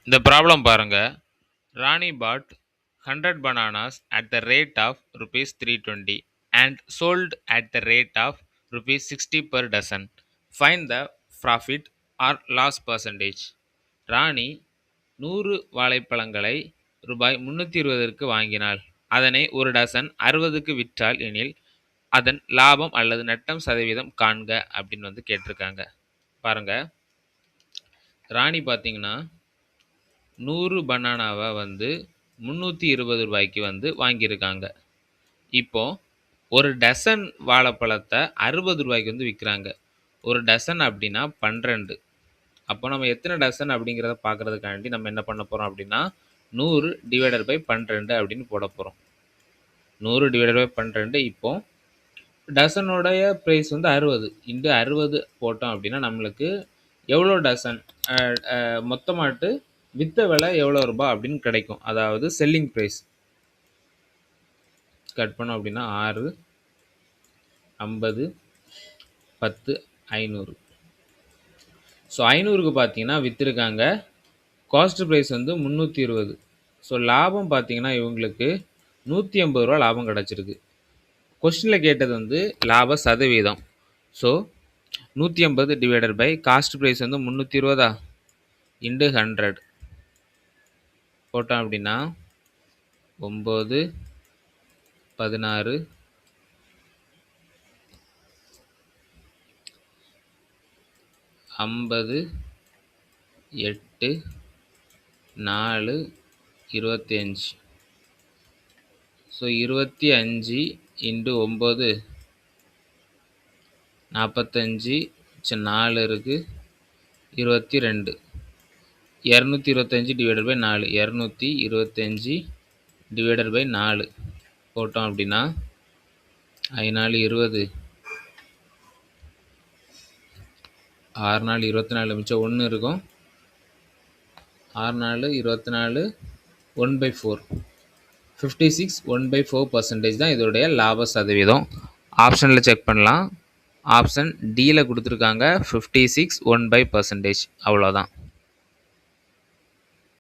இந்த ப்ராப்ளம் பாருங்க. ராணி bought 100 bananas at the rate of rupees 320 and sold at the rate of rupees 60 per dozen. Find the profit or loss percentage. ராணி 100 வாழைப்பழங்களை ரூபாய் 320க்கு வாங்கினாள். அதனை ஒரு dozen 60க்கு விற்றாள் எனில் அதன் லாபம் அல்லது நட்டம் சதவீதம் காண்க அப்படின்னு கேட்டிருக்காங்க. பாருங்க, ராணி பார்த்தீங்கன்னா 100 பனானாவை 320 ரூபாய்க்கு வாங்கியிருக்காங்க. இப்போ ஒரு டசன் வாழைப்பழத்தை 60 ரூபாய்க்கு விற்கிறாங்க. ஒரு டசன் அப்படின்னா 12. அப்போ நம்ம எத்தனை டசன் அப்படிங்கிறத பார்க்கறதுக்காண்டி நம்ம என்ன பண்ண போகிறோம் அப்படின்னா 100 டிவைடட் பை 12 அப்படின்னு போட போகிறோம். 100 டிவைடட் பை 12. இப்போ டசனுடைய ப்ரைஸ் 60 இன்ட்டு 60 போட்டோம் அப்படின்னா நம்மளுக்கு எவ்வளோ டசன் மொத்தமாட்டு விற்ற விலை எவ்வளோ ரூபா அப்படின்னு கிடைக்கும். அதாவது செல்லிங் ப்ரைஸ் கட் பண்ணோம் அப்படின்னா 6, 50, 10, 500. ஸோ 500க்கு பார்த்தீங்கன்னா விற்றுருக்காங்க. Cost price 320. ஸோ லாபம் பார்த்தீங்கன்னா இவங்களுக்கு 180 ரூபா லாபம் கிடச்சிருக்கு. கொஸ்டினில் கேட்டது லாப சதவீதம். So 180 divided by cost price 320 into 100 போட்டோம் அப்படின்னா 9, 16, 50, 8, 4, 25. ஸோ 25 இன்ட்டு 9 45, 4 இருக்குது 22. 225 டிவைடட் பை 4, 225 டிவைடட் பை 4 போட்டோம் அப்படின்னா 5 4 20, 6 4 24, மிச்சம் 1 இருக்கும். 6 4 24, 1/4. 56 1/4% தான் இதோடைய லாப சதவீதம். ஆப்ஷனில் செக் பண்ணலாம். ஆப்ஷன் டியில் கொடுத்துருக்காங்க 56 1/% அவ்வளோதான்.